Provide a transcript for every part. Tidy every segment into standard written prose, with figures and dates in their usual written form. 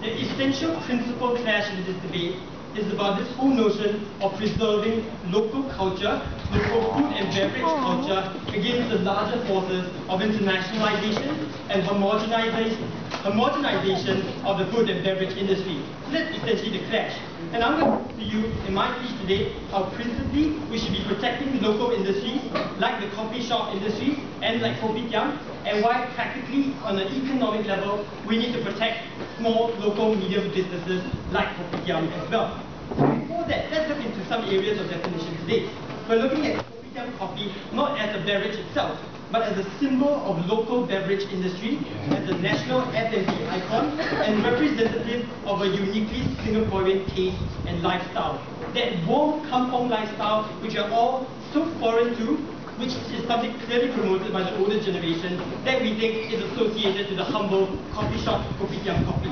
The essential principle clash in this debate is about this whole notion of preserving local culture, local food and beverage culture against the larger forces of internationalization and homogenization of the food and beverage industry. So that's essentially the clash. And I'm going to put to you in my speech today how principally we should be protecting local industries like the coffee shop industry and like kopitiam, and why practically on an economic level we need to protect small local medium businesses like kopitiam as well. So before that, let's look into some areas of definition today. We're looking at kopitiam coffee not as a beverage itself, but as a symbol of local beverage industry, as a national F&B icon, and representative of a uniquely Singaporean taste and lifestyle. That warm kampong lifestyle which we are all so foreign to, which is something clearly promoted by the older generation, that we think is associated to the humble coffee shop kopitiam coffee.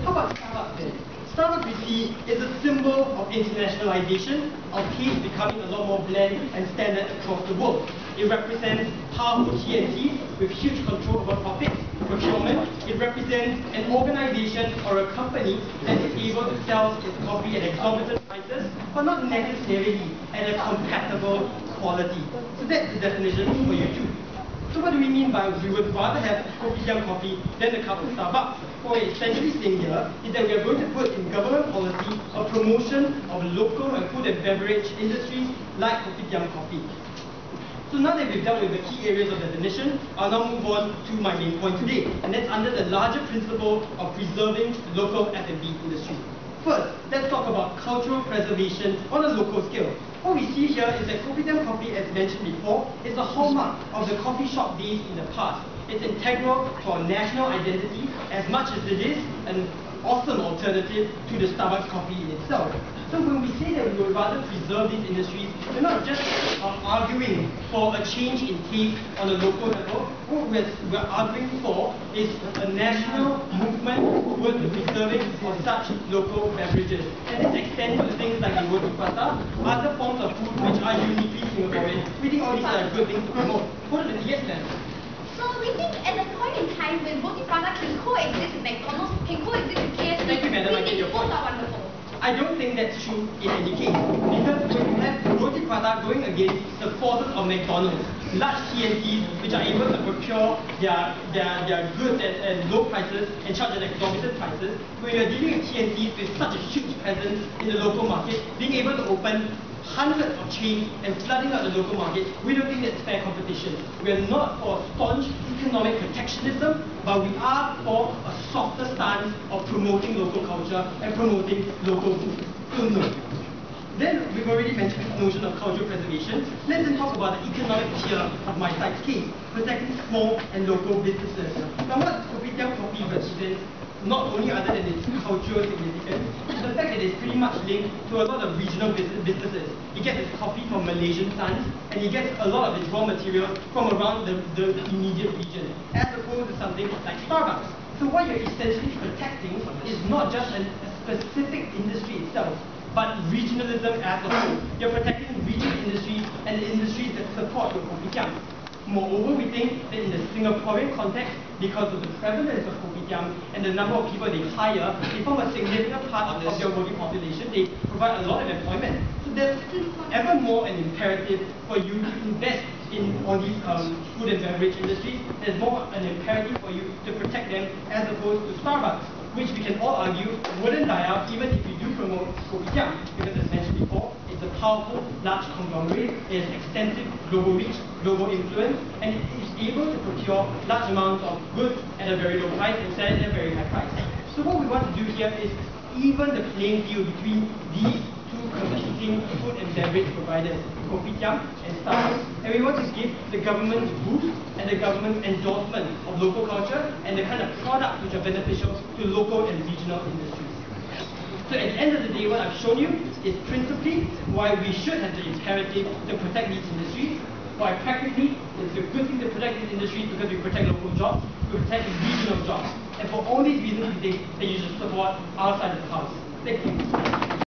How about Starbucks then? Starbucks, we see, is a symbol of internationalization, of taste becoming a lot more bland and standard across the world. It represents powerful TNCs with huge control over profits, procurement. It represents an organization or a company that is able to sell its coffee at exorbitant prices, but not necessarily at a compatible quality. So that's the definition for you too. So what do we mean by we would rather have kopitiam coffee than a cup of Starbucks? What we're essentially saying here is that we are going to put in government policy a promotion of local and food and beverage industries like kopitiam coffee. So now that we've dealt with the key areas of definition, I'll now move on to my main point today, and that's under the larger principle of preserving the local F&B industry. First, let's talk about cultural preservation on a local scale. What we see here is that kopitiam coffee, as mentioned before, is a hallmark of the coffee shop days in the past. It's integral to our national identity as much as it is an awesome alternative to the Starbucks coffee in itself. So when we say that we would rather preserve these industries, we're not just arguing for a change in taste on a local level. What we're arguing for is a national movement towards the preserving of such local beverages. And this extends to things like the roti prata, other forms of food which are uniquely Singaporean. We think all these are good things to promote. What are the yes then? So we think at the point in time when roti prata can coexist with McDonald's, can coexist with KFC, Thank you, madam. we think both are wonderful. I don't think that's true in any case, because when you have roti prata going against the forces of McDonald's, large TNCs which are able to procure their goods at low prices and charge at exorbitant prices, when you're dealing with TNCs with such a huge presence in the local market, being able to open hundreds of chains and flooding out the local market, we don't think that's fair competition. We are not for staunch economic protectionism, but we are for a softer stance of promoting local culture and promoting local food. So no. Then we've already mentioned this notion of cultural preservation. Let's then talk about the economic tier of my side's case, protecting small and local businesses. Now what kopitiam coffee represents, not only other than its cultural significance, is the fact that it's pretty much linked to a lot of regional businesses. It gets its coffee from Malaysian sons, and it gets a lot of its raw materials from around the immediate region, as opposed to something like Starbucks. So what you're essentially protecting is not just a specific industry itself, but regionalism as a whole. You're protecting regional industries and the industries that support your kopitiam. Moreover, we think that in the Singaporean context, because of the prevalence of kopitiam and the number of people they hire, they form a significant part of your working population. They provide a lot of employment. So there's ever more an imperative for you to invest in all these food and beverage industries. There's more an imperative for you to protect them as opposed to Starbucks, which we can all argue wouldn't die out even if you do promote kopitiam, because as mentioned before, it's a powerful, large conglomerate, it has extensive global reach, global influence, and it is able to procure large amounts of goods at a very low price and sell it at a very high price. So what we want to do here is even the playing field between these two competing food and beverage providers, kopitiam and Starbucks, and we want to give the government's boost and the government's endorsement of local culture and the kind of products which are beneficial to local and regional industries. So at the end of the day, what I've shown you is principally why we should have the imperative to protect these industries, why practically it's a good thing to protect these industries because we protect local jobs, we protect regional jobs. And for all these reasons, we think that you should support our side of the house. Thank you.